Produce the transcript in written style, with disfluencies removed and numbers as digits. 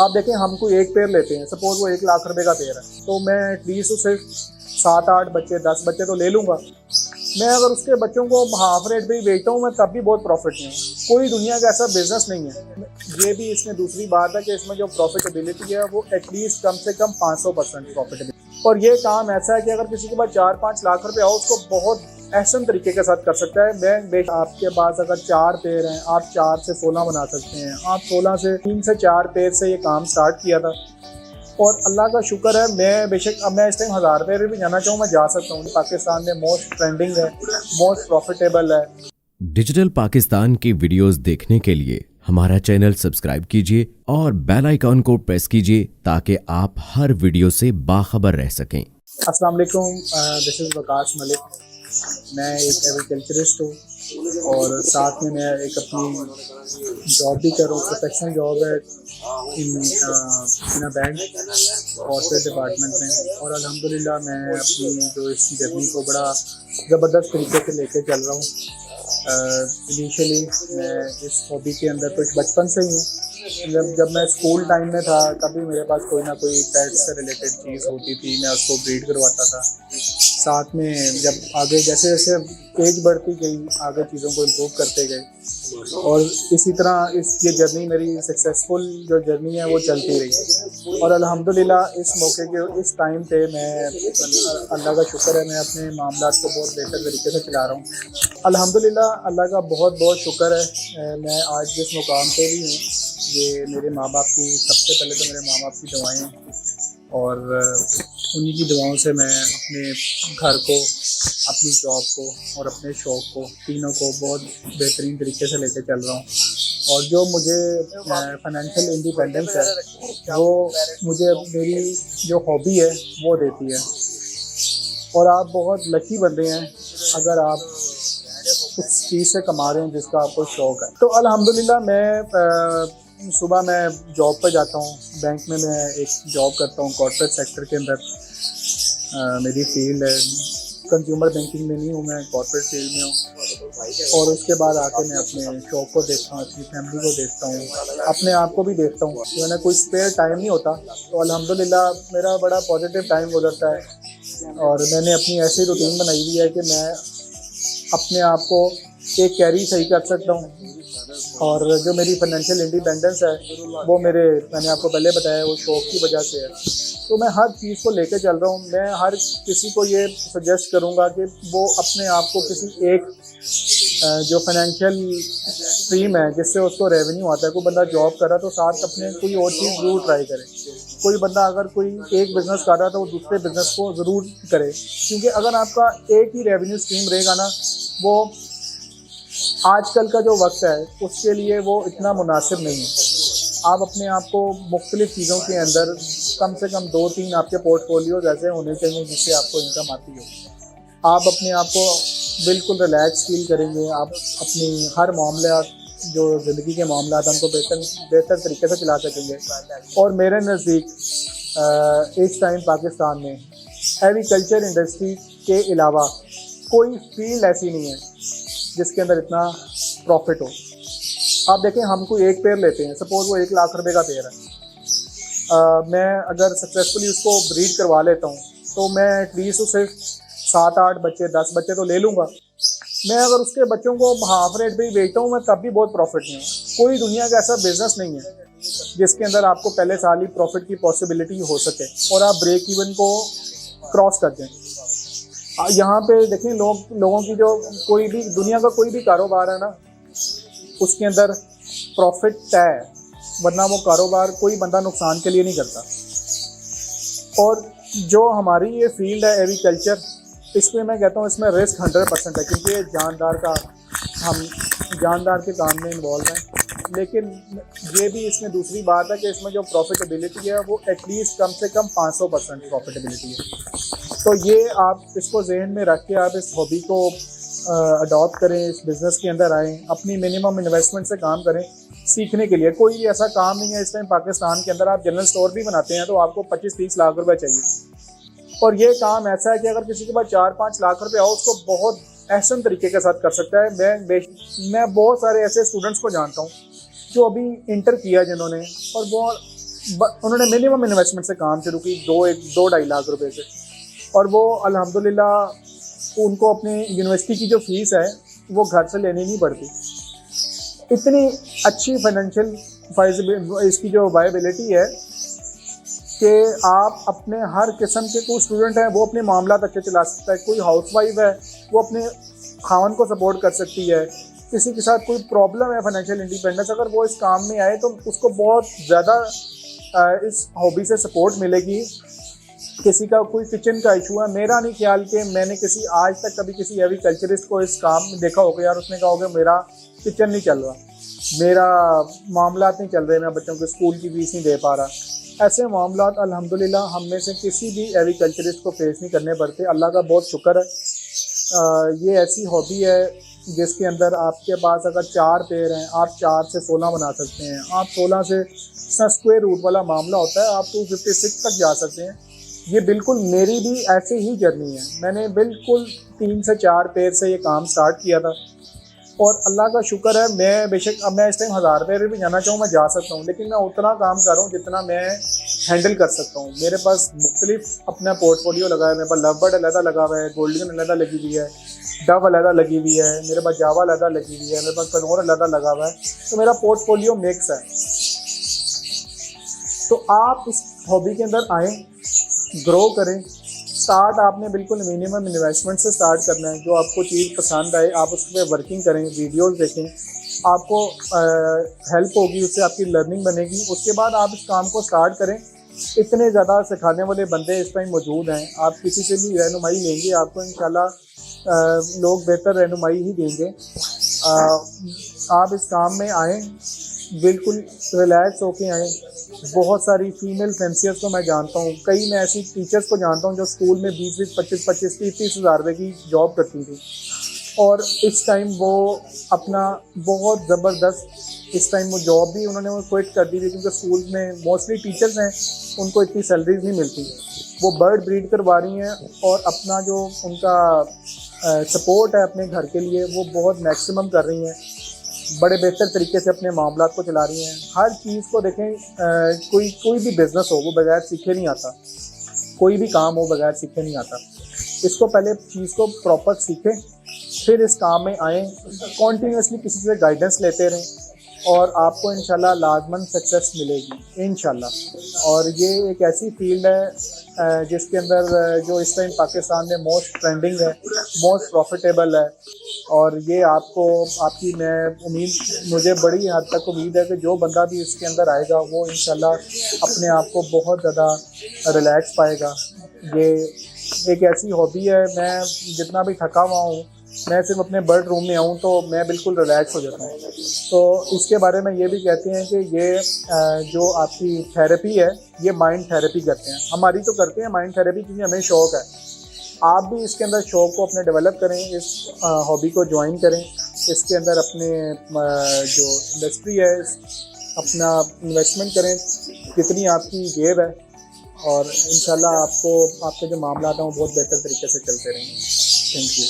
आप देखें, हम कोई एक पेड़ लेते हैं, सपोज वो 1 लाख रुपए का पेड़ है, तो मैं एटलीस्ट उससे 7-8 बच्चे 10 बच्चे तो ले लूँगा। मैं अगर उसके बच्चों को हाफ रेट पे ही बेचता हूँ, मैं तब भी बहुत प्रॉफिट में हूँ। कोई दुनिया का ऐसा बिजनेस नहीं है। ये भी इसमें दूसरी बात है कि इसमें जो प्रॉफिटेबिलिटी है वो एटलीस्ट कम से कम 500% प्रॉफिटेबिलिटी। और ये काम ऐसा है कि अगर किसी के पास 4-5 लाख रुपए हो, उसको बहुत एहसन तरीके के साथ कर सकता है। आपके पास अगर 4 पेड़ हैं, आप 4 से 16 बना सकते हैं। आप 16 से 3 से 4 पेड़ से ये काम स्टार्ट किया था, और अल्लाह का शुक्र है, मैं बेशक अब मैं इस टाइम 1000 रुपये भी जाना चाहूँ, मैं जा सकता हूँ। पाकिस्तान में मोस्ट ट्रेंडिंग है, मोस्ट प्रॉफिटेबल है। डिजिटल पाकिस्तान की वीडियोस देखने के लिए हमारा चैनल सब्सक्राइब कीजिए और बेल आइकॉन को प्रेस कीजिए ताकि आप हर वीडियो से बाखबर रह सकें। अस्सलाम वालेकुम, दिस इज़ वकास मलिक। मैं एक एग्रीकल्चरिस्ट हूँ और साथ में मैं एक अपनी जॉब भी कर रहा हूँ। प्रोफेशनल जॉब है इन अ बैंक कॉर्पोरेट डिपार्टमेंट में। और अल्हम्दुलिल्लाह मैं अपनी जो इस जर्नी को बड़ा ज़बरदस्त तरीके से लेके चल रहा हूँ। इनिशियली मैं इस हॉबी के अंदर कुछ बचपन से ही हूँ। जब मैं स्कूल टाइम में था तभी मेरे पास कोई ना कोई पेट से रिलेटेड चीज़ होती थी, मैं उसको ब्रीड करवाता था। साथ में जब आगे जैसे जैसे एज बढ़ती गई, आगे चीज़ों को इम्प्रूव करते गए, और इसी तरह ये जर्नी मेरी सक्सेसफुल जो जर्नी है वो चलती रही। और अल्हम्दुलिल्लाह इस मौके के इस टाइम पे मैं अल्लाह का शुक्र है, मैं अपने मामलात को बहुत बेहतर तरीके से चला रहा हूँ। अल्हम्दुलिल्लाह अल्लाह का बहुत बहुत शुक्र है। मैं आज जिस मुकाम पे भी हूँ, ये मेरे माँ बाप की, सबसे पहले तो मेरे माँ बाप की दुआएं हैं, और उन्हीं की दुआओं से मैं अपने घर को, अपनी जॉब को और अपने शौक़ को, तीनों को बहुत बेहतरीन तरीके से लेके चल रहा हूँ। और जो मुझे फाइनेंशियल इंडिपेंडेंस है वो मुझे मेरी जो हॉबी है वो देती है। और आप बहुत लकी बंदे हैं अगर आप उस चीज़ से कमा रहे हैं जिसका आपको शौक़ है। तो अल्हम्दुलिल्लाह मैं सुबह मैं जॉब पर जाता हूँ। बैंक में मैं एक जॉब करता हूँ कॉर्पोरेट सेक्टर के अंदर। मेरी फील्ड है, कंज्यूमर बैंकिंग में नहीं हूँ, मैं कॉर्पोरेट फील्ड में हूँ। और उसके बाद आके मैं अपने शौक़ को देखता हूँ, अपनी फैमिली को देखता हूँ, अपने आप को भी देखता हूँ। मैंने कोई स्पेयर टाइम नहीं होता, तो अल्हम्दुलिल्लाह मेरा बड़ा पॉजिटिव टाइम गुजरता है। और मैंने अपनी ऐसी रूटीन बनाई हुई है कि मैं अपने आप को एक कैरी सही कर सकता हूँ। और जो मेरी फाइनेंशियल इंडिपेंडेंस है वो मैंने आपको पहले बताया, वो शौक़ की वजह से है। तो मैं हर चीज़ को लेके चल रहा हूँ। मैं हर किसी को ये सजेस्ट करूँगा कि वो अपने आप को किसी एक जो फाइनेंशियल स्ट्रीम है जिससे उसको रेवेन्यू आता है, कोई बंदा जॉब कर रहा है तो साथ अपने कोई और चीज़ ज़रूर ट्राई करे। कोई बंदा अगर कोई एक बिज़नेस कर रहा है तो वो दूसरे बिज़नेस को ज़रूर करे, क्योंकि अगर आपका एक ही रेवेन्यू स्ट्रीम रहेगा ना, वो आजकल का जो वक्त है उसके लिए वो इतना मुनासिब नहीं है। आप अपने आप को मुख्तलिफ़ चीज़ों के अंदर कम से कम 2-3 आपके पोर्टफोलियोज ऐसे होने चाहिए जिससे आपको इनकम आती हो। आप अपने आप को बिल्कुल रिलैक्स फील करेंगे। आप अपनी हर मामला, जो ज़िंदगी के मामला हैं, उनको बेहतर तरीके से चला सकेंगे। और मेरे नज़दीक इस टाइम पाकिस्तान में एग्रीकल्चर इंडस्ट्री के अलावा कोई फील्ड ऐसी नहीं है जिसके अंदर इतना प्रॉफिट हो। आप देखें, हम कोई एक पेड़ लेते हैं, सपोज वो 1 लाख रुपए का पेड़ है। मैं अगर सक्सेसफुली उसको ब्रीड करवा लेता हूँ तो मैं एटलीस्ट उससे 7-8 बच्चे 10 बच्चे तो ले लूँगा। मैं अगर उसके बच्चों को हाफ रेट पे ही बेचता हूँ, मैं तब भी बहुत प्रॉफिट में हूँ। कोई दुनिया का ऐसा बिजनेस नहीं है जिसके अंदर आपको पहले साल ही प्रॉफिट की पॉसिबिलिटी हो सके और आप ब्रेक इवन को क्रॉस कर दें। यहाँ पे देखें, लोगों की जो कोई भी दुनिया का कोई भी कारोबार है ना, उसके अंदर प्रॉफिट तय है, वरना वो कारोबार कोई बंदा नुकसान के लिए नहीं करता। और जो हमारी ये फील्ड है एग्रीकल्चर, इसमें मैं कहता हूँ इसमें रिस्क 100% है, क्योंकि हम जानदार के काम में इन्वॉल्व हैं। लेकिन ये भी इसमें दूसरी बात है कि इसमें जो प्रॉफिटेबिलिटी है वो एटलीस्ट कम से कम 500% प्रॉफिटेबिलिटी है। तो ये आप इसको जहन में रख के आप इस हॉबी को अडॉप्ट करें, इस बिज़नेस के अंदर आएँ, अपनी मिनिमम इन्वेस्टमेंट से काम करें। सीखने के लिए कोई भी ऐसा काम नहीं है इस टाइम पाकिस्तान के अंदर। आप जनरल स्टोर भी बनाते हैं तो आपको 25-30 लाख रुपए चाहिए, और ये काम ऐसा है कि अगर किसी के पास 4-5 लाख रुपए हो, उसको बहुत एहसन तरीके के साथ कर सकता है। मैं बहुत सारे ऐसे स्टूडेंट्स को जानता हूँ जो अभी इंटर किया जिन्होंने, और वो उन्होंने मिनिमम इन्वेस्टमेंट से काम शुरू की, 2-2.5 लाख रुपए से, और वो अल्हम्दुलिल्लाह उनको अपनी यूनिवर्सिटी की जो फीस है वो घर से लेनी नहीं पड़ती। इतनी अच्छी फाइनेंशियल इसकी जो वायबिलिटी है कि आप अपने हर किस्म के, कोई स्टूडेंट है वो अपने मामला अच्छे चला सकता है, कोई हाउसवाइफ है वो अपने खावन को सपोर्ट कर सकती है, किसी के साथ कोई प्रॉब्लम है फाइनेंशियल इंडिपेंडेंस, अगर वो इस काम में आए तो उसको बहुत ज़्यादा इस हॉबी से सपोर्ट मिलेगी। किसी का कोई किचन का इशू है, मेरा नहीं ख्याल कि मैंने आज तक कभी किसी एग्रीकल्चरिस्ट को इस काम में देखा होगा यार उसने कहा होगा मेरा किचन नहीं चल रहा, मेरा मामला नहीं चल रहे, मैं बच्चों को स्कूल की फीस नहीं दे पा रहा। ऐसे मामला अल्हम्दुलिल्लाह हम में से किसी भी एग्रीकल्चरिस्ट को फेस नहीं करने पड़ते, अल्लाह का बहुत शुक्र है। ये ऐसी हॉबी है जिसके अंदर आपके पास अगर 4 पेड़ हैं, आप 4 से 16 बना सकते हैं, आप 16 से स्क्वायर रूट वाला मामला होता है, आप 256 तक जा सकते हैं। ये बिल्कुल मेरी भी ऐसे ही जर्नी है, मैंने बिल्कुल 3 से 4 पेड़ से ये काम स्टार्ट किया था और अल्लाह का शुक्र है मैं बेशक अब मैं इस टाइम 1000 पेड़ भी जाना चाहूँ मैं जा सकता हूँ, लेकिन मैं उतना काम कर रहा हूँ जितना मैं हैंडल कर सकता हूँ। मेरे पास मुख्तलिफ अपना पोर्टफोलियो लगा है, मेरे पास लवबर्ड अलहदा लगा हुआ है, गोल्डन अलहदा लगी हुई है, डव अलहदा लगी हुई है, मेरे पास जावा अलहदा लगी हुई है, मेरे पास कनौर अलहदा लगा हुआ है, तो मेरा पोर्टफोलियो मिक्स है। तो आप इस हॉबी के अंदर आएँ, ग्रो करें। स्टार्ट आपने बिल्कुल मिनिमम इन्वेस्टमेंट से स्टार्ट करना है। जो आपको चीज़ पसंद आए आप उस पर वर्किंग करें, वीडियोस देखें, आपको हेल्प होगी, उससे आपकी लर्निंग बनेगी। उसके बाद आप इस काम को स्टार्ट करें। इतने ज़्यादा सिखाने वाले बंदे इस टाइम मौजूद हैं, आप किसी से भी रहनुमाई लेंगे आपको इंशाल्लाह लोग बेहतर रहनुमाई ही देंगे। आप इस काम में आएँ, बिल्कुल रिलैक्स होके आएँ। बहुत सारी फीमेल फेंसियर्स को मैं जानता हूँ, कई मैं ऐसी टीचर्स को जानता हूँ जो स्कूल में 20-20, 25-25, 30-30 हज़ार रुपये की जॉब करती थी और इस टाइम वो अपना बहुत ज़बरदस्त इस टाइम वो जॉब भी उन्होंने वो क्विट कर दी थी क्योंकि स्कूल में मोस्टली टीचर्स हैं, उनको इतनी सैलरीज नहीं मिलती। वो बर्ड ब्रीड करवा रही हैं और अपना जो उनका सपोर्ट है अपने घर के लिए वो बहुत मैक्सिमम कर रही हैं, बड़े बेहतर तरीके से अपने मामला को चला रही हैं। हर चीज़ को देखें, कोई भी बिज़नेस हो वो बगैर सीखे नहीं आता, कोई भी काम हो बगैर सीखे नहीं आता। इसको पहले चीज़ को प्रॉपर सीखें, फिर इस काम में आएँ, कॉन्टीन्यूसली किसी से गाइडेंस लेते रहें और आपको इंशाल्लाह लाजमन सक्सेस मिलेगी इंशाल्लाह। और ये एक ऐसी फील्ड है जिसके अंदर जो इस टाइम पाकिस्तान में मोस्ट ट्रेंडिंग है, मोस्ट प्रॉफिटेबल है। और ये मुझे बड़ी हद तक उम्मीद है कि जो बंदा भी इसके अंदर आएगा वो इंशाल्लाह अपने आप को बहुत ज़्यादा रिलैक्स पाएगा। ये एक ऐसी हॉबी है, मैं जितना भी थका हुआ हूँ मैं सिर्फ अपने बर्ड रूम में आऊँ तो मैं बिल्कुल रिलैक्स हो जाता हूँ। तो इसके बारे में ये भी कहते हैं कि ये जो आपकी थेरेपी है ये माइंड थेरेपी करते हैं, हमारी तो करते हैं माइंड थेरेपी क्योंकि हमें शौक़ है। आप भी इसके अंदर शौक़ को अपने डेवलप करें, इस हॉबी को ज्वाइन करें, इसके अंदर अपने जो इंडस्ट्री है अपना इन्वेस्टमेंट करें जितनी आपकी जेब है और इंशाल्लाह आपको आपके जो मामला हैं वो बहुत बेहतर तरीके से चलते रहेंगे। Thank you.